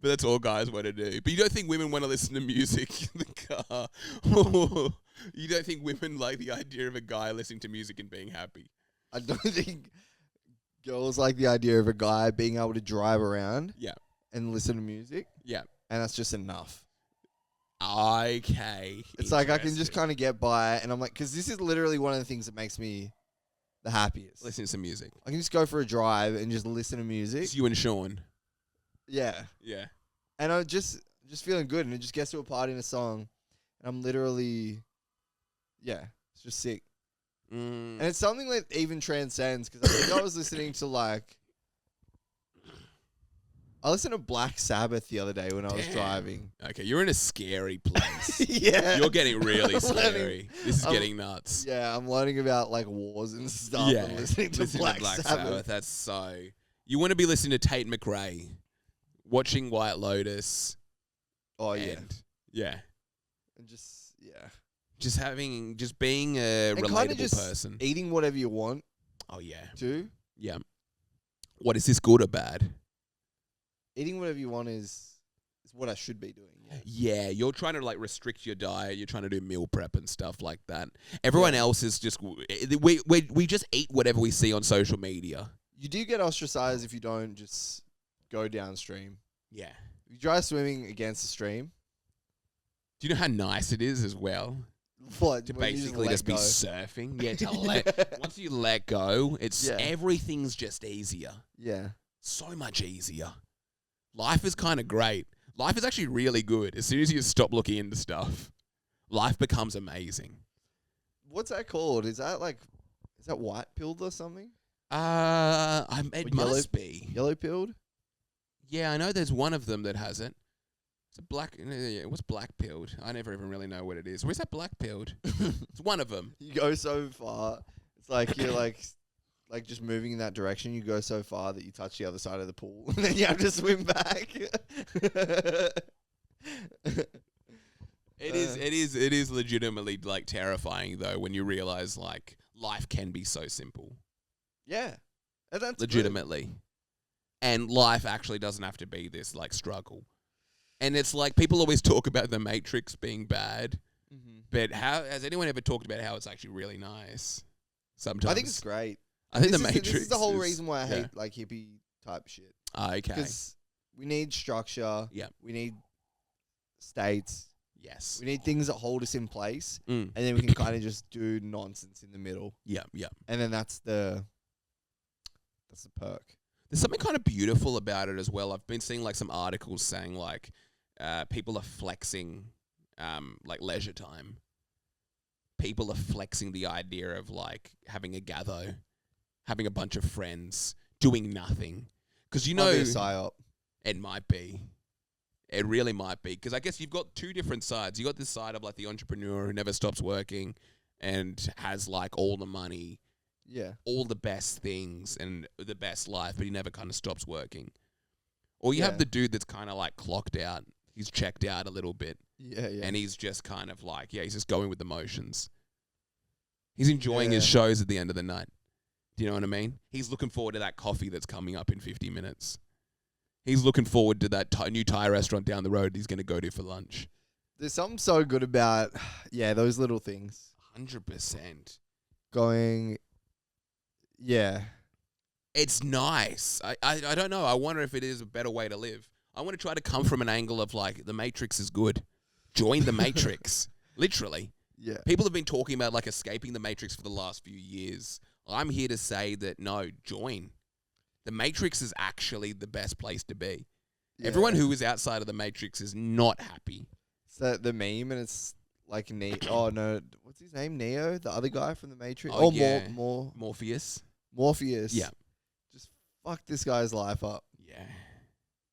But that's all guys want to do. But you don't think women want to listen to music in the car? Or you don't think women like the idea of a guy listening to music and being happy? I don't think girls like the idea of a guy being able to drive around and listen to music. Yeah. And that's just enough. Okay. It's like I can just kind of get by, and I'm like, because this is literally one of the things that makes me the happiest. Listen to some music. I can just go for a drive and just listen to music. It's you and Sean. Yeah. Yeah. And I'm just feeling good, and it just gets to a part in a song, and I'm literally, it's just sick. And it's something that even transcends, because I think I was listening to I listened to Black Sabbath the other day when I was driving. Okay, you're in a scary place. Yeah. You're getting really scary. This is getting nuts. Yeah, I'm learning about wars and stuff and listening to Black Sabbath. That's so... You want to be listening to Tate McRae, watching White Lotus. Oh, yeah. Yeah. And just being a and relatable person. Eating whatever you want. Oh, yeah. Too. Yeah. What, is this good or bad? Eating whatever you want is what I should be doing. Yeah, you're trying to restrict your diet. You're trying to do meal prep and stuff like that. Everyone else is just we just eat whatever we see on social media. You do get ostracized if you don't just go downstream. Yeah. If you try swimming against the stream. Do you know how nice it is as well? What? To basically just be surfing. Yeah, once you let go, everything's just easier. Yeah. So much easier. Life is kind of great. Life is actually really good. As soon as you stop looking into stuff, life becomes amazing. What's that called? Is that white pilled or something? It must be. Yellow pilled? Yeah, I know there's one of them that has it. It's a black... What's black pilled? I never even really know what it is. Where's that black pilled? It's one of them. You go so far. It's like you're like just moving in that direction. You go so far that you touch the other side of the pool. And then you have to swim back. It is legitimately terrifying though when you realize life can be so simple. Yeah. And that's legitimately. Good. And life actually doesn't have to be this struggle. And it's people always talk about the Matrix being bad. Mm-hmm. But has anyone ever talked about how it's actually really nice? Sometimes. I think it's great. I think the Matrix this is the whole reason why I hate hippie type shit. Okay. Because we need structure. Yeah. We need states. Yes. We need things that hold us in place. And then we can kind of just do nonsense in the middle. Yeah, yeah. And then that's the perk. There's something kind of beautiful about it as well. I've been seeing some articles saying people are flexing leisure time. People are flexing the idea of having a gatho, having a bunch of friends, doing nothing. Because Might be a psyop. It might be. It really might be. Because I guess you've got two different sides. You got this side of the entrepreneur who never stops working and has all the money, all the best things and the best life, but he never kind of stops working. Or you have the dude that's kind of clocked out. He's checked out a little bit. Yeah. And he's just kind of he's just going with the motions. He's enjoying his shows at the end of the night. Do you know what I mean? He's looking forward to that coffee that's coming up in 50 minutes. He's looking forward to that new Thai restaurant down the road he's going to go to for lunch. There's something so good about, those little things. 100%. Going, It's nice. I don't know. I wonder if it is a better way to live. I want to try to come from an angle of the Matrix is good. Join the Matrix. Literally. Yeah. People have been talking about escaping the Matrix for the last few years. I'm here to say that no, join. The Matrix is actually the best place to be. Yeah. Everyone who is outside of the Matrix is not happy. So the meme and it's Neo. Oh no, what's his name? Neo, the other guy from the Matrix. Morpheus. Morpheus. Yeah. Just fuck this guy's life up. Yeah.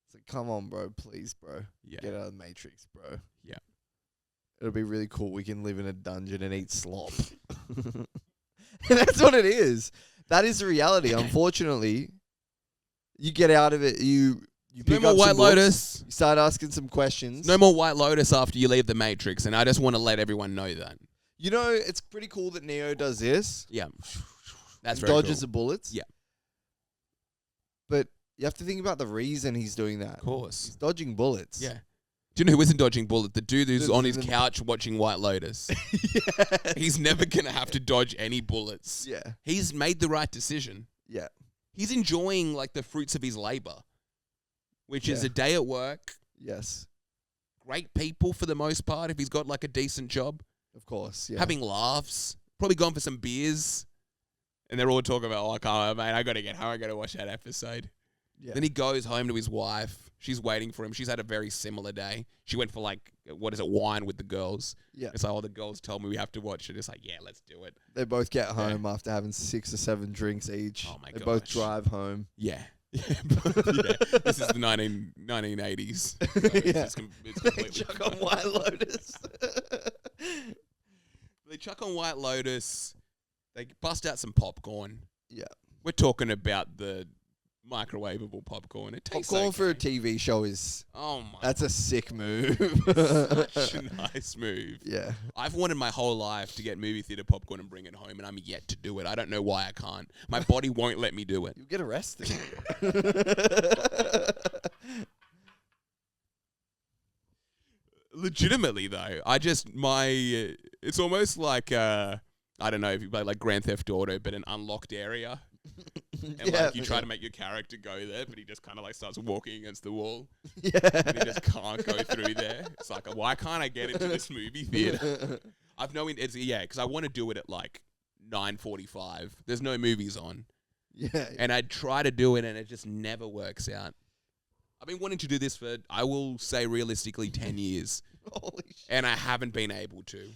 It's come on, bro. Please, bro. Yeah. Get out of the Matrix, bro. Yeah. It'll be really cool. We can live in a dungeon and eat slop. That's what it is. That is the reality. Unfortunately, You get out of it. You pick No more up White some books, Lotus. You start asking some questions. No more White Lotus after you leave the Matrix, and I just want to let everyone know that. You know, it's pretty cool that Neo does this. Yeah. That's He very dodges cool. the bullets. Yeah. But you have to think about the reason he's doing that. Of course. He's dodging bullets. Yeah. Do you know who isn't dodging bullets? The dude who's on his the- couch watching White Lotus. Yeah. He's never going to have to dodge any bullets. Yeah. He's made the right decision. Yeah. He's enjoying like the fruits of his labor, which is Yeah. a day at work, Yes. great people for the most part if he's got like a decent job, Of course. Yeah. having laughs, probably gone for some beers, and they're all talking about, oh, I can't, mate, I got to get home, I got to watch that episode. Yeah. Then he goes home to his wife. She's waiting for him. She's had a very similar day. She went for like, wine with the girls. Yeah. It's like, oh, the girls told me we have to watch it. It's like, yeah, let's do it. They both get home after having 6 or 7 drinks each. Oh my They both gosh. drive home. Yeah. Yeah. This is the 1980s. So Yeah. it's They completely chuck on White Lotus. They chuck on White Lotus. They bust out some popcorn. Yeah. We're talking about the microwavable popcorn. It tastes Popcorn for a okay. TV show is... Oh my. That's a sick move. Such a nice move. Yeah. I've wanted my whole life to get movie theater popcorn and bring it home, and I'm yet to do it. I don't know why I can't. My body won't let me do it. You'll get arrested. Legitimately, though, it's almost like, I don't know if you play like Grand Theft Auto, but an unlocked area. And Yeah, like you try okay. to make your character go there, but he just kind of like starts walking against the wall. Yeah. And he just can't go through there. It's like, why can't I get into this movie theater? I've no, because I want to do it at like 9:45. There's no movies on. Yeah. And I try to do it and it just never works out. I've been wanting to do this for, I will say realistically, 10 years. Holy shit. And I haven't been able to.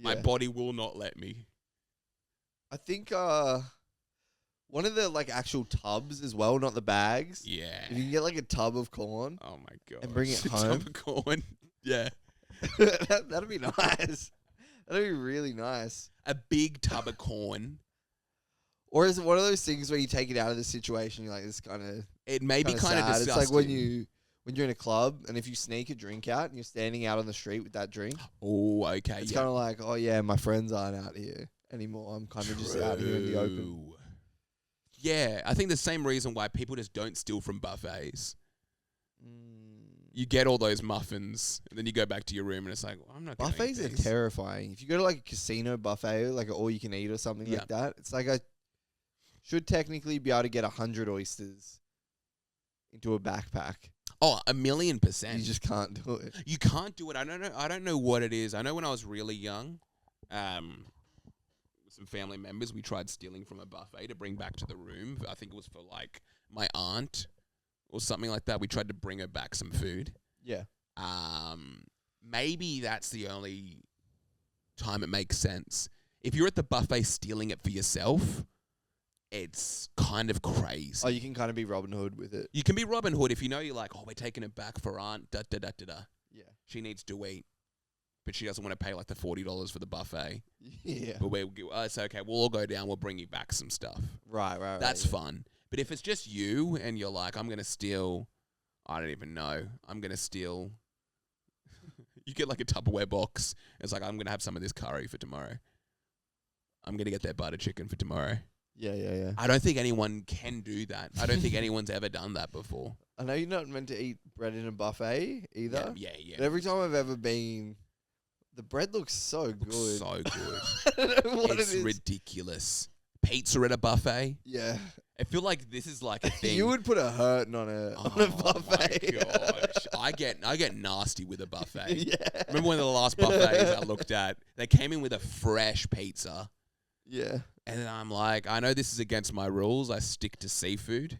My Yeah. body will not let me. I think one of the like actual tubs as well, not the bags. Yeah. If you can get like a tub of corn, Oh my god. And bring it home. Corn. Yeah. that'd be nice. That'd be really nice. A big tub of corn. Or is it one of those things where you take it out of the situation? You're like, this kind of It may be kind of sad. disgusting. It's like when you're in a club and if you sneak a drink out and you're standing out on the street with that drink, Oh, okay. it's yeah. kind of like, oh yeah, my friends aren't out here anymore. I'm kind of just out here in the open. True. Yeah, I think the same reason why people just don't steal from buffets. You get all those muffins, and then you go back to your room, and it's like, well, I'm not gonna eat Buffets are these. terrifying. If you go to like a casino buffet, like an all you can eat or something Yeah. like that, it's like I should technically be able to get 100 oysters into a backpack. Oh, 1,000,000%. You just can't do it. You can't do it. I don't know what it is. I know when I was really young, with some family members, we tried stealing from a buffet to bring back to the room. I think it was for like my aunt or something like that. We tried to bring her back some food. Yeah. Maybe that's the only time it makes sense. If you're at the buffet stealing it for yourself, it's kind of crazy. Oh, you can kind of be Robin Hood with it. You can be Robin Hood if you know you're like, oh, we're taking it back for aunt, da-da-da-da-da. Yeah. She needs to eat, but she doesn't want to pay like the $40 for the buffet. Yeah. But it's okay, we'll all go down, we'll bring you back some stuff. Right. That's yeah. fun. But if it's just you and you're like, I'm going to steal, I don't even know, I'm going to steal, you get like a Tupperware box. It's like, I'm going to have some of this curry for tomorrow. I'm going to get that butter chicken for tomorrow. Yeah. I don't think anyone can do that. I don't think anyone's ever done that before. I know you're not meant to eat bread in a buffet either. Yeah. But every time I've ever been, the bread looks so good. So good. I don't know what It's it is. ridiculous. Pizza at a buffet. Yeah. I feel like this is like a thing. You would put a hurting on a buffet. My gosh. I get nasty with a buffet. Yeah. Remember one of the last buffets I looked at? They came in with a fresh pizza. Yeah. And then I'm like, I know this is against my rules. I stick to seafood.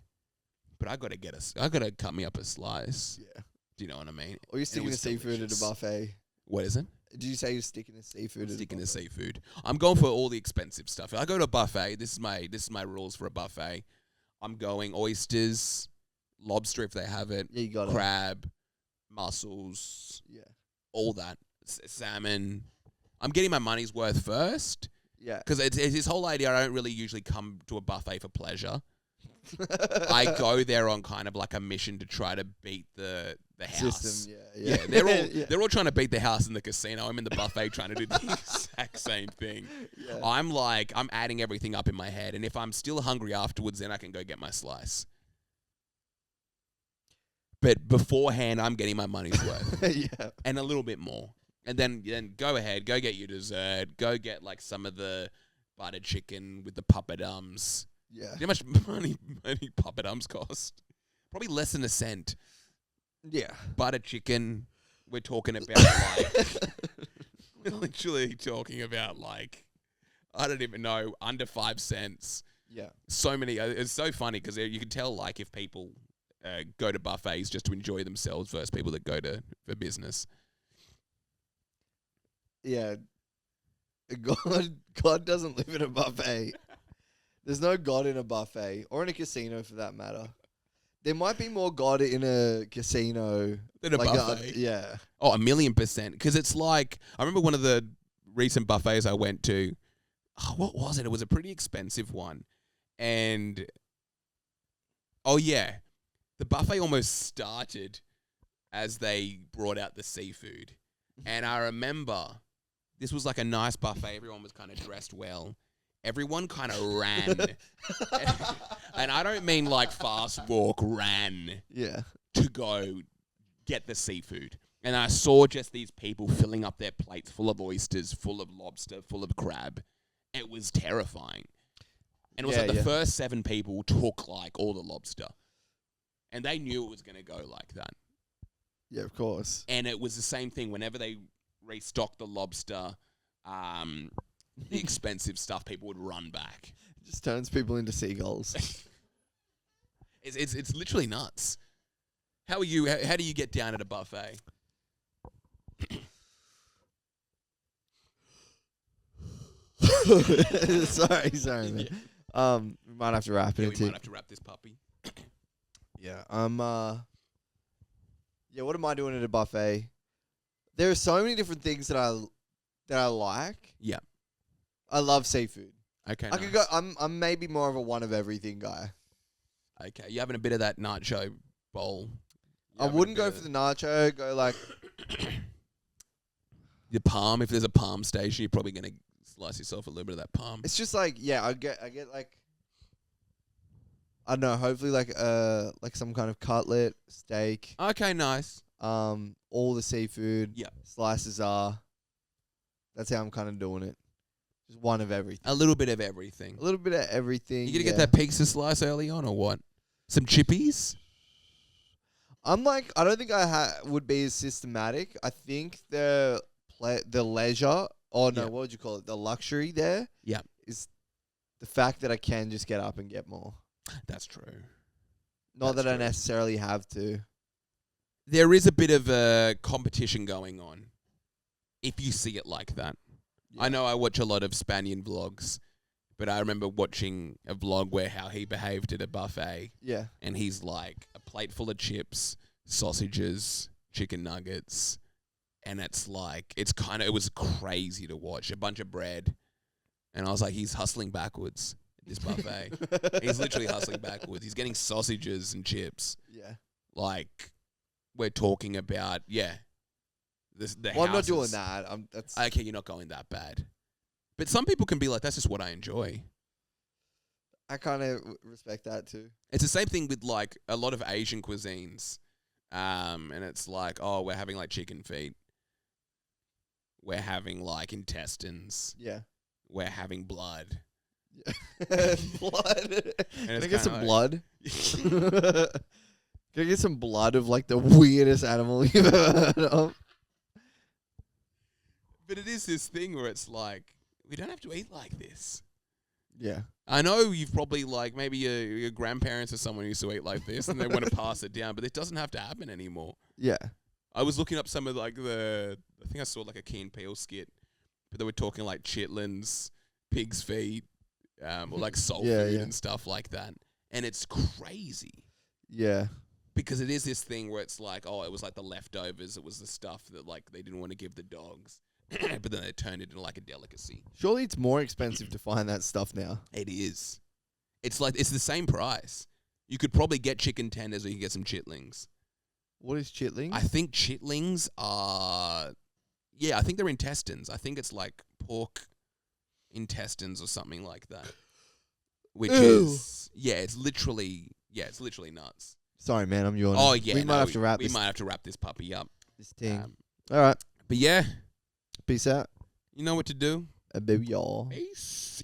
But I gotta cut me up a slice. Yeah. Do you know what I mean? Or you're sticking to was seafood delicious. at a buffet. What is it? Did you say you're sticking to seafood? at a Sticking to buffet? seafood. I'm going for all the expensive stuff. If I go to a buffet, this is my rules for a buffet. I'm going oysters, lobster if they have it, Yeah, you got it. crab, mussels, Yeah. all that, salmon. I'm getting my money's worth first Yeah. because it's his whole idea. I don't really usually come to a buffet for pleasure. I go there on kind of like a mission to try to beat the house. System, Yeah, they're all trying to beat the house in the casino. I'm in the buffet trying to do the exact same thing. Yeah. I'm adding everything up in my head, and if I'm still hungry afterwards, then I can go get my slice. But beforehand, I'm getting my money's worth. Yeah. And a little bit more. And then go ahead, go get your dessert, go get like some of the butter chicken with the papadums. Yeah. How much money papadums cost? Probably less than a cent. Yeah. Butter chicken, we're talking about like, we're literally talking about like, I don't even know, under 5 cents. Yeah. So many, it's so funny because you can tell like if people go to buffets just to enjoy themselves versus people that go for business. Yeah. God doesn't live in a buffet. There's no God in a buffet or in a casino for that matter. There might be more God in a casino Than a buffet. Yeah. Oh, 1,000,000%. Because it's like, I remember one of the recent buffets I went to. Oh, what was it? It was a pretty expensive one. And, oh yeah, the buffet almost started as they brought out the seafood. And I remember this was like a nice buffet. Everyone was kind of dressed well. Everyone kind of ran. And I don't mean like fast walk, ran. Yeah. To go get the seafood. And I saw just these people filling up their plates full of oysters, full of lobster, full of crab. It was terrifying. And it was like the first 7 people took like all the lobster. And they knew it was going to go like that. Yeah, of course. And it was the same thing whenever they restocked the lobster, the expensive stuff, people would run back. It just turns people into seagulls. It's literally nuts. How are you? How do you get down at a buffet? Sorry, man. Yeah. We might have to wrap it. We might have to wrap this puppy. Yeah. Yeah. What am I doing at a buffet? There are so many different things that I like. Yeah. I love seafood. Okay. I could go. I'm maybe more of a one of everything guy. Okay, you having a bit of that nacho bowl? I wouldn't go for the nacho. Go like the palm. If there's a palm station, you're probably gonna slice yourself a little bit of that palm. It's just like I get like I don't know. Hopefully like some kind of cutlet, steak. Okay, nice. All the seafood. Yeah. Slices are. That's how I'm kind of doing it. Just one of everything. A little bit of everything. A little bit of everything. You gonna get that pizza slice early on or what? Some chippies? I'm like, I don't think I would be as systematic. I think the leisure, what would you call it? The luxury there is the fact that I can just get up and get more. That's true. Not that I necessarily have to. There is a bit of a competition going on, if you see it like that. Yeah. I know I watch a lot of Spaniard vlogs, but I remember watching a vlog where how he behaved at a buffet. Yeah. And he's like a plate full of chips, sausages, chicken nuggets, and it's like, it was crazy to watch. A bunch of bread. And I was like, he's hustling backwards at this buffet. He's literally hustling backwards. He's getting sausages and chips. Yeah. Like, we're talking about, I'm not doing that. Okay, you're not going that bad. But some people can be like, that's just what I enjoy. I kind of respect that too. It's the same thing with like a lot of Asian cuisines. And it's like, oh, we're having like chicken feet. We're having like intestines. Yeah. We're having blood. Yeah. Blood. Can I get some blood? Can I get some blood of like the weirdest animal you've ever heard of? But it is this thing where it's like, we don't have to eat like this. Yeah. I know you've probably like, maybe your grandparents or someone used to eat like this and they want to pass it down, but it doesn't have to happen anymore. Yeah. I was looking up some of like I think I saw like a Key and Peele skit, but they were talking like chitlins, pig's feet, or like soul food and stuff like that. And it's crazy. Yeah. Because it is this thing where it's like, oh, it was like the leftovers. It was the stuff that like they didn't want to give the dogs. But then they turned it into like a delicacy. Surely it's more expensive to find that stuff now. It is. It's like, it's the same price. You could probably get chicken tenders or you can get some chitlings. What is chitlings? I think chitlings are... Yeah, I think they're intestines. I think it's like pork intestines or something like that. Which is... Yeah, it's literally nuts. Sorry, man, I'm yawning. Oh, yeah. We might have to wrap We might have to wrap this puppy up. this thing. All right. But yeah, Peace out. you know what to do. A baby y'all. Peace.